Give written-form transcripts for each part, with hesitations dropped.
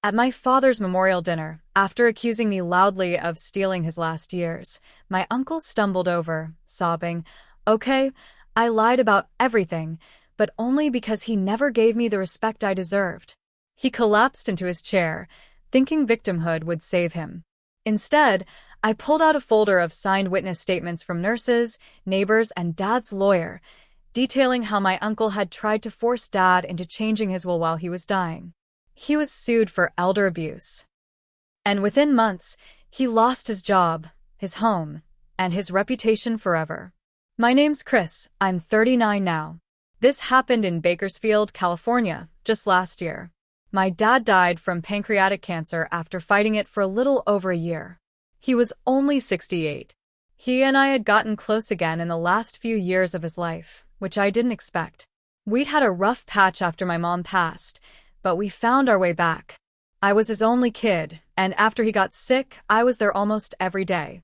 At my father's memorial dinner, after accusing me loudly of stealing his last years, my uncle stumbled over, sobbing, "Okay, I lied about everything, but only because he never gave me the respect I deserved." He collapsed into his chair, thinking victimhood would save him. Instead, I pulled out a folder of signed witness statements from nurses, neighbors, and Dad's lawyer, detailing how my uncle had tried to force Dad into changing his will while he was dying. He was sued for elder abuse. And within months, he lost his job, his home, and his reputation forever. My name's Chris. I'm 39 now. This happened in Bakersfield, California, just last year. My dad died from pancreatic cancer after fighting it for a little over a year. He was only 68. He and I had gotten close again in the last few years of his life, which I didn't expect. We'd had a rough patch after my mom passed, but we found our way back. I was his only kid, and after he got sick, I was there almost every day.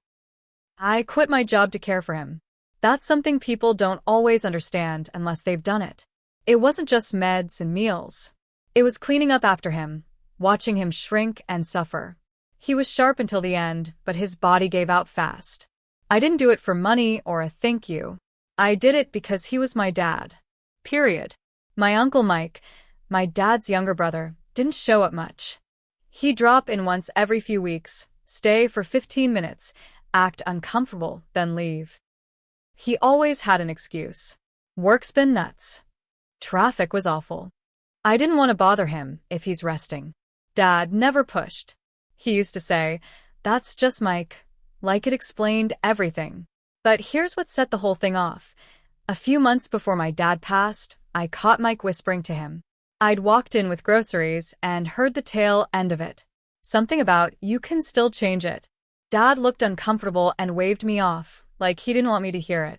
I quit my job to care for him. That's something people don't always understand unless they've done it. It wasn't just meds and meals. It was cleaning up after him, watching him shrink and suffer. He was sharp until the end, but his body gave out fast. I didn't do it for money or a thank you. I did it because he was my dad. Period. My Uncle Mike, my dad's younger brother, didn't show up much. He'd drop in once every few weeks, stay for 15 minutes, act uncomfortable, then leave. He always had an excuse. Work's been nuts. Traffic was awful. I didn't want to bother him if he's resting. Dad never pushed. He used to say, "That's just Mike," like it explained everything. But here's what set the whole thing off. A few months before my dad passed, I caught Mike whispering to him. I'd walked in with groceries and heard the tail end of it. Something about, "You can still change it." Dad looked uncomfortable and waved me off, like he didn't want me to hear it.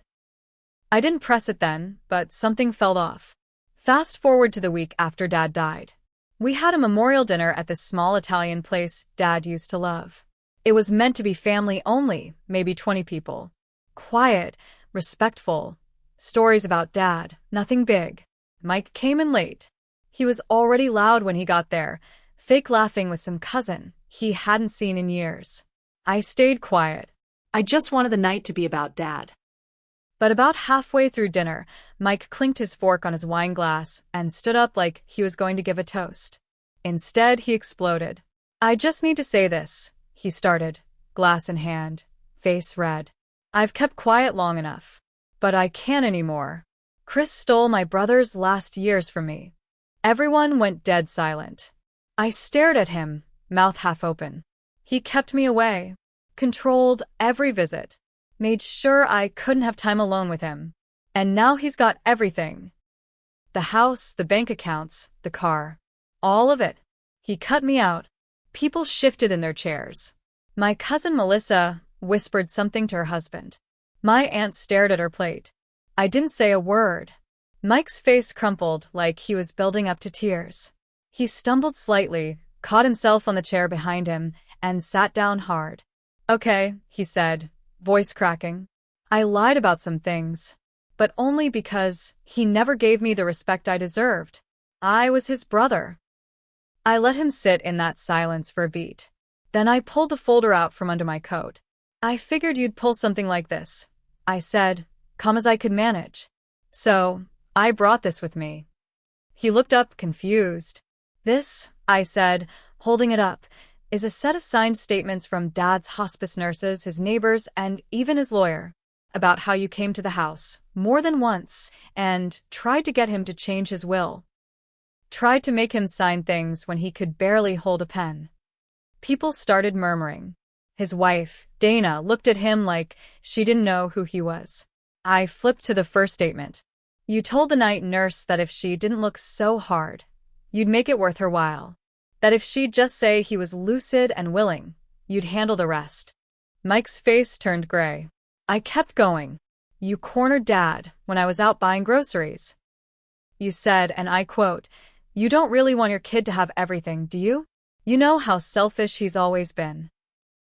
I didn't press it then, but something felt off. Fast forward to the week after Dad died. We had a memorial dinner at this small Italian place Dad used to love. It was meant to be family only, maybe 20 people. Quiet, respectful. Stories about Dad, nothing big. Mike came in late. He was already loud when he got there, fake laughing with some cousin he hadn't seen in years. I stayed quiet. I just wanted the night to be about Dad. But about halfway through dinner, Mike clinked his fork on his wine glass and stood up like he was going to give a toast. Instead, he exploded. "I just need to say this," he started, glass in hand, face red. "I've kept quiet long enough. But I can't anymore. Chris stole my brother's last years from me." Everyone went dead silent. I stared at him, mouth half open. He kept me away, controlled every visit, made sure I couldn't have time alone with him. And now he's got everything. The house, the bank accounts, the car. All of it. He cut me out. People shifted in their chairs. My cousin Melissa whispered something to her husband. My aunt stared at her plate. I didn't say a word. Mike's face crumpled like he was building up to tears. He stumbled slightly, caught himself on the chair behind him, and sat down hard. "Okay," he said, voice cracking. "I lied about some things, but only because he never gave me the respect I deserved. I was his brother." I let him sit in that silence for a beat. Then I pulled the folder out from under my coat. "I figured you'd pull something like this," I said, calm as I could manage. "So, I brought this with me." He looked up, confused. "This," I said, holding it up, "is a set of signed statements from Dad's hospice nurses, his neighbors, and even his lawyer, about how you came to the house, more than once, and tried to get him to change his will. Tried to make him sign things when he could barely hold a pen." People started murmuring. His wife, Dana, looked at him like she didn't know who he was. I flipped to the first statement. "You told the night nurse that if she didn't look so hard, you'd make it worth her while. That if she'd just say he was lucid and willing, you'd handle the rest." Mike's face turned gray. I kept going. "You cornered Dad when I was out buying groceries. You said, and I quote, 'You don't really want your kid to have everything, do you? You know how selfish he's always been.'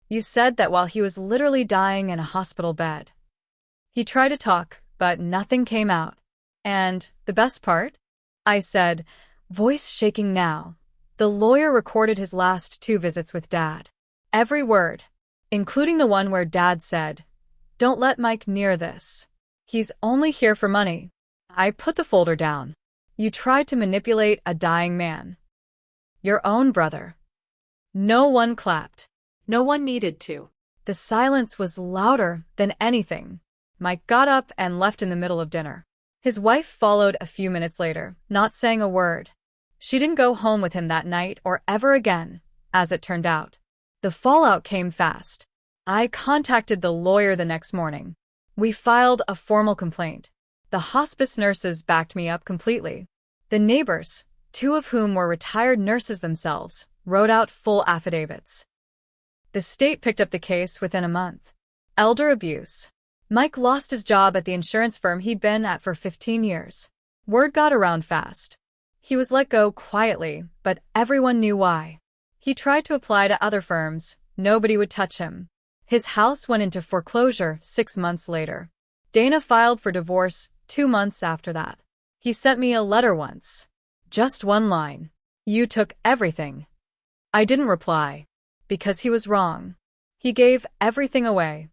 You said that while he was literally dying in a hospital bed." He tried to talk, but nothing came out. "And the best part?" I said, voice shaking now. The lawyer recorded his last 2 visits with Dad. Every word, including the one where Dad said, "Don't let Mike near this. He's only here for money." I put the folder down. You tried to manipulate a dying man. Your own brother. No one clapped. No one needed to. The silence was louder than anything. Mike got up and left in the middle of dinner. His wife followed a few minutes later, not saying a word. She didn't go home with him that night or ever again, as it turned out. The fallout came fast. I contacted the lawyer the next morning. We filed a formal complaint. The hospice nurses backed me up completely. The neighbors, 2 of whom were retired nurses themselves, wrote out full affidavits. The state picked up the case within a month. Elder abuse. Mike lost his job at the insurance firm he'd been at for 15 years. Word got around fast. He was let go quietly, but everyone knew why. He tried to apply to other firms. Nobody would touch him. His house went into foreclosure 6 months later. Dana filed for divorce 2 months after that. He sent me a letter once. Just one line. "You took everything." I didn't reply. Because he was wrong. He gave everything away.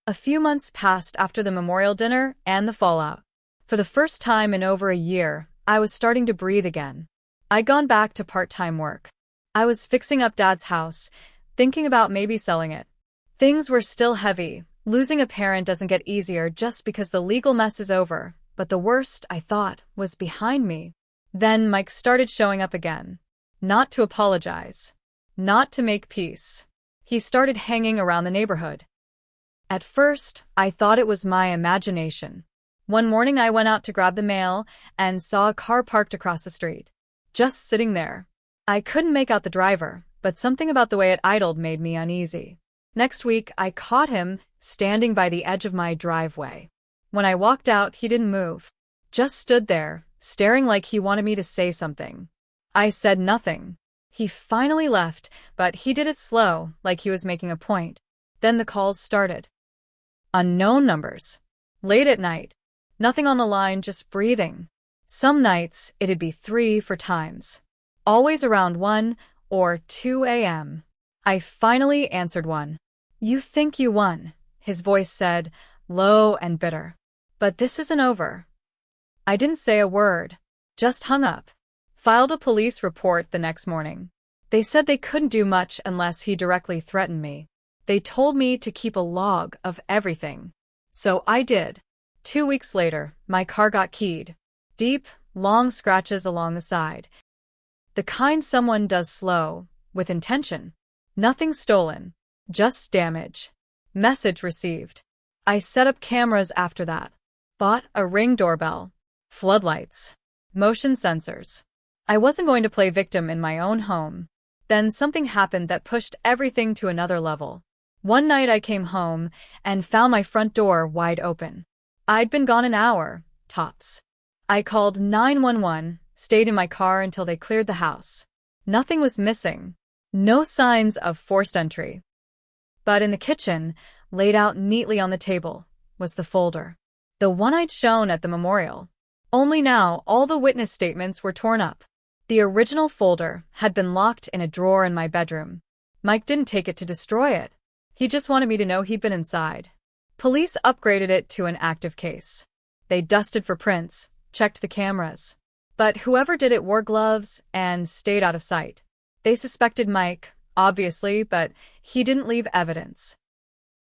A few months passed after the memorial dinner and the fallout. For the first time in over a year, I was starting to breathe again. I'd gone back to part-time work. I was fixing up Dad's house, thinking about maybe selling it. Things were still heavy. Losing a parent doesn't get easier just because the legal mess is over, but the worst, I thought, was behind me. Then Mike started showing up again. Not to apologize. Not to make peace. He started hanging around the neighborhood. At first, I thought it was my imagination. One morning I went out to grab the mail and saw a car parked across the street. Just sitting there. I couldn't make out the driver, but something about the way it idled made me uneasy. Next week, I caught him standing by the edge of my driveway. When I walked out, he didn't move. Just stood there, staring like he wanted me to say something. I said nothing. He finally left, but he did it slow, like he was making a point. Then the calls started. Unknown numbers. Late at night. Nothing on the line, just breathing. Some nights, it'd be 3 for times. Always around 1 or 2 a.m. I finally answered one. "You think you won," his voice said, low and bitter. "But this isn't over." I didn't say a word. Just hung up. Filed a police report the next morning. They said they couldn't do much unless he directly threatened me. They told me to keep a log of everything. So I did. 2 weeks later, my car got keyed. Deep, long scratches along the side. The kind someone does slow, with intention. Nothing stolen. Just damage. Message received. I set up cameras after that. Bought a Ring doorbell. Floodlights. Motion sensors. I wasn't going to play victim in my own home. Then something happened that pushed everything to another level. One night I came home and found my front door wide open. I'd been gone an hour, tops. I called 911, stayed in my car until they cleared the house. Nothing was missing. No signs of forced entry. But in the kitchen, laid out neatly on the table, was the folder. The one I'd shown at the memorial. Only now all the witness statements were torn up. The original folder had been locked in a drawer in my bedroom. Mike didn't take it to destroy it. He just wanted me to know he'd been inside. Police upgraded it to an active case. They dusted for prints, checked the cameras. But whoever did it wore gloves and stayed out of sight. They suspected Mike, obviously, but he didn't leave evidence.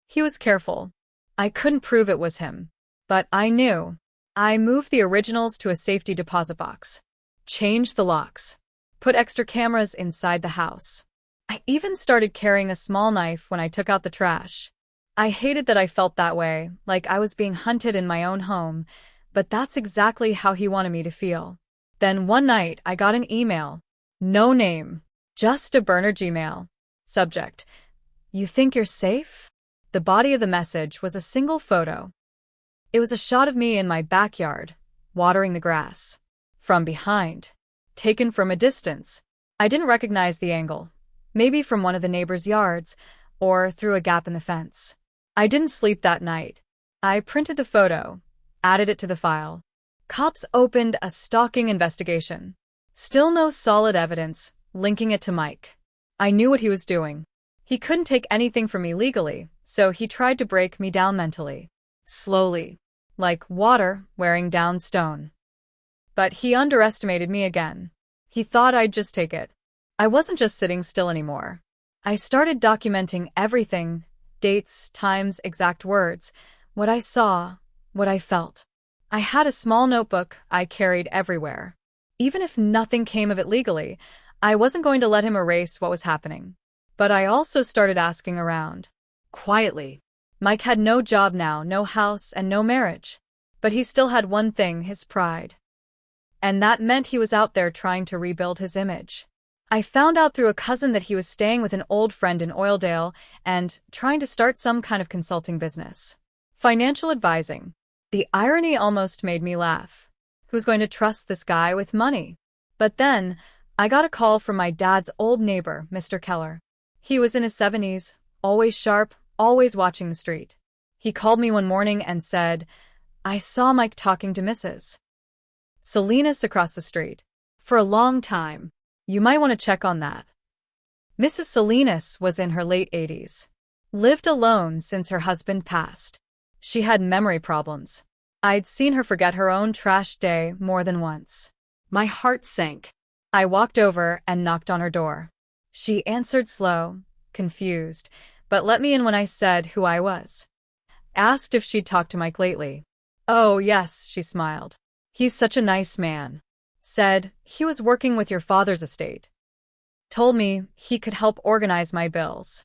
He was careful. I couldn't prove it was him. But I knew. I moved the originals to a safety deposit box. Changed the locks. Put extra cameras inside the house. I even started carrying a small knife when I took out the trash. I hated that I felt that way, like I was being hunted in my own home, but that's exactly how he wanted me to feel. Then one night I got an email. No name. Just a burner Gmail. Subject: "You think you're safe?" The body of the message was a single photo. It was a shot of me in my backyard, watering the grass. From behind. Taken from a distance. I didn't recognize the angle. Maybe from one of the neighbors' yards, or through a gap in the fence. I didn't sleep that night. I printed the photo, added it to the file. Cops opened a stalking investigation. Still no solid evidence. linking it to Mike. I knew what he was doing. He couldn't take anything from me legally, so he tried to break me down mentally. Slowly. Like water wearing down stone. But he underestimated me again. He thought I'd just take it. I wasn't just sitting still anymore. I started documenting everything, dates, times, exact words, what I saw, what I felt. I had a small notebook I carried everywhere. Even if nothing came of it legally, I wasn't going to let him erase what was happening. But I also started asking around. Quietly. Mike had no job now, no house, and no marriage. But he still had one thing, his pride. And that meant he was out there trying to rebuild his image. I found out through a cousin that he was staying with an old friend in Oildale and trying to start some kind of consulting business. Financial advising. The irony almost made me laugh. Who's going to trust this guy with money? But then, I got a call from my dad's old neighbor, Mr. Keller. He was in his 70s, always sharp, always watching the street. He called me one morning and said, "I saw Mike talking to Mrs. Salinas across the street. For a long time. You might want to check on that." Mrs. Salinas was in her late 80s. Lived alone since her husband passed. She had memory problems. I'd seen her forget her own trash day more than once. My heart sank. I walked over and knocked on her door. She answered slow, confused, but let me in when I said who I was. Asked if she'd talked to Mike lately. "Oh, yes," she smiled. "He's such a nice man." Said, "He was working with your father's estate. Told me he could help organize my bills."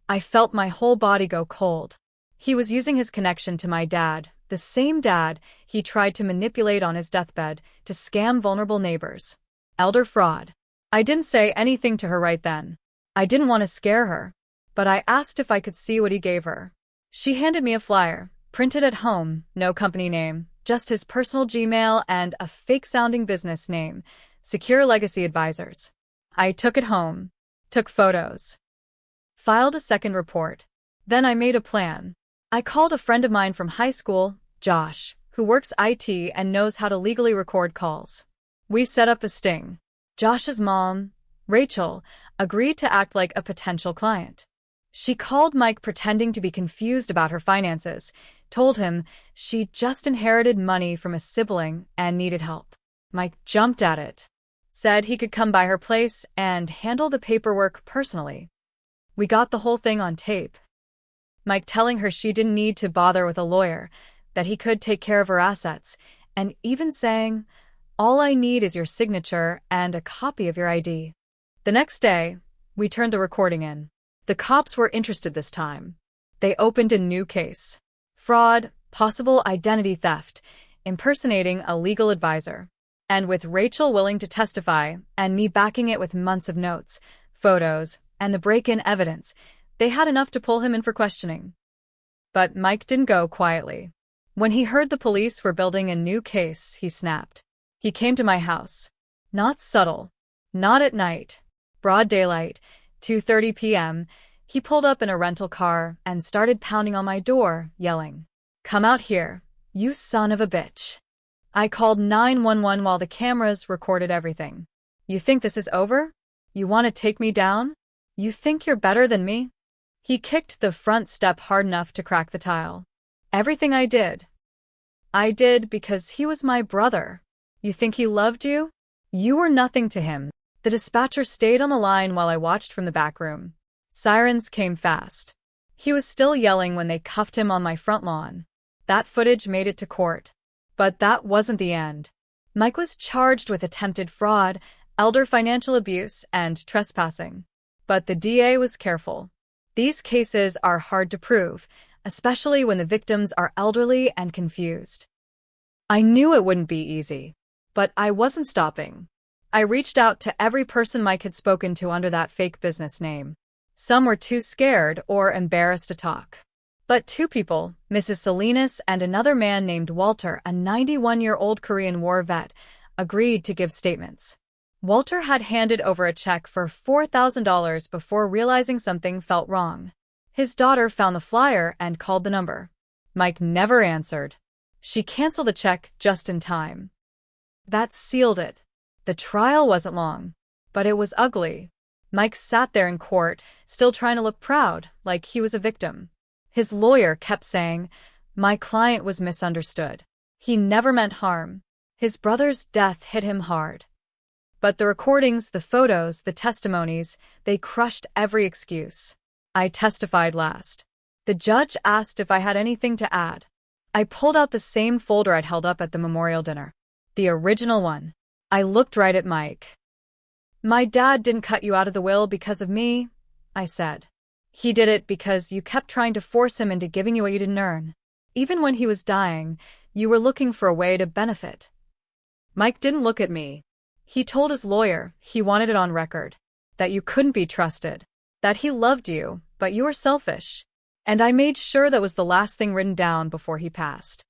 I felt my whole body go cold. He was using his connection to my dad, the same dad he tried to manipulate on his deathbed to scam vulnerable neighbors. Elder fraud. I didn't say anything to her right then. I didn't want to scare her, but I asked if I could see what he gave her. She handed me a flyer, printed at home, no company name, just his personal Gmail and a fake-sounding business name, Secure Legacy Advisors. I took it home, took photos, filed a second report. Then I made a plan. I called a friend of mine from high school, Josh, who works IT and knows how to legally record calls. We set up a sting. Josh's mom, Rachel, agreed to act like a potential client. She called Mike pretending to be confused about her finances, told him she just inherited money from a sibling and needed help. Mike jumped at it. Said he could come by her place and handle the paperwork personally. We got the whole thing on tape. Mike telling her she didn't need to bother with a lawyer, that he could take care of her assets, and even saying, "All I need is your signature and a copy of your ID." The next day, we turned the recording in. The cops were interested this time. They opened a new case. Fraud, possible identity theft, impersonating a legal advisor. And with Rachel willing to testify, and me backing it with months of notes, photos, and the break-in evidence, they had enough to pull him in for questioning. But Mike didn't go quietly. When he heard the police were building a new case, he snapped. He came to my house. Not subtle. Not at night. Broad daylight, 2:30 p.m., he pulled up in a rental car and started pounding on my door, yelling, "Come out here, you son of a bitch." I called 911 while the cameras recorded everything. "You think this is over? You want to take me down? You think you're better than me?" He kicked the front step hard enough to crack the tile. "Everything I did because he was my brother. You think he loved you? You were nothing to him." The dispatcher stayed on the line while I watched from the back room. Sirens came fast. He was still yelling when they cuffed him on my front lawn. That footage made it to court. But that wasn't the end. Mike was charged with attempted fraud, elder financial abuse, and trespassing. But the DA was careful. These cases are hard to prove, especially when the victims are elderly and confused. I knew it wouldn't be easy. But I wasn't stopping. I reached out to every person Mike had spoken to under that fake business name. Some were too scared or embarrassed to talk. But two people, Mrs. Salinas and another man named Walter, a 91-year-old Korean War vet, agreed to give statements. Walter had handed over a check for $4,000 before realizing something felt wrong. His daughter found the flyer and called the number. Mike never answered. She canceled the check just in time. That sealed it. The trial wasn't long. But it was ugly. Mike sat there in court, still trying to look proud, like he was a victim. His lawyer kept saying, "My client was misunderstood. He never meant harm." His brother's death hit him hard. But the recordings, the photos, the testimonies, they crushed every excuse. I testified last. The judge asked if I had anything to add. I pulled out the same folder I'd held up at the memorial dinner. The original one. I looked right at Mike. "My dad didn't cut you out of the will because of me," I said. "He did it because you kept trying to force him into giving you what you didn't earn. Even when he was dying, you were looking for a way to benefit." Mike didn't look at me. He told his lawyer he wanted it on record, that you couldn't be trusted, that he loved you, but you were selfish. And I made sure that was the last thing written down before he passed.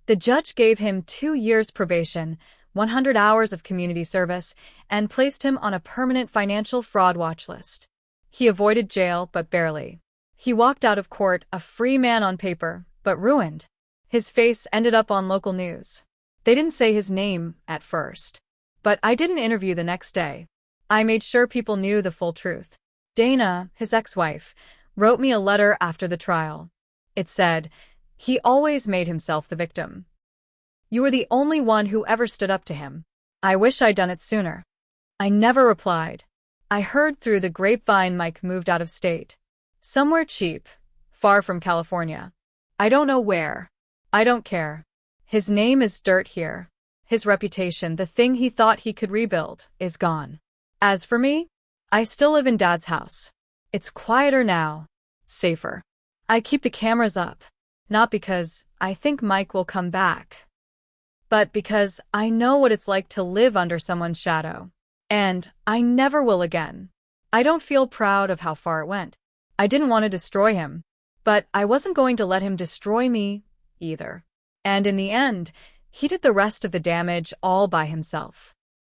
The judge gave him 2 years probation, 100 hours of community service, and placed him on a permanent financial fraud watch list. He avoided jail, but barely. He walked out of court a free man on paper, but ruined. His face ended up on local news. They didn't say his name at first. But I did an interview the next day. I made sure people knew the full truth. Dana, his ex-wife, wrote me a letter after the trial. It said, "He always made himself the victim. You were the only one who ever stood up to him. I wish I'd done it sooner." I never replied. I heard through the grapevine Mike moved out of state. Somewhere cheap, far from California. I don't know where. I don't care. His name is dirt here. His reputation, the thing he thought he could rebuild, is gone. As for me, I still live in Dad's house. It's quieter now, safer. I keep the cameras up, not because I think Mike will come back, but because I know what it's like to live under someone's shadow. And I never will again. I don't feel proud of how far it went. I didn't want to destroy him, but I wasn't going to let him destroy me either. And in the end, he did the rest of the damage all by himself.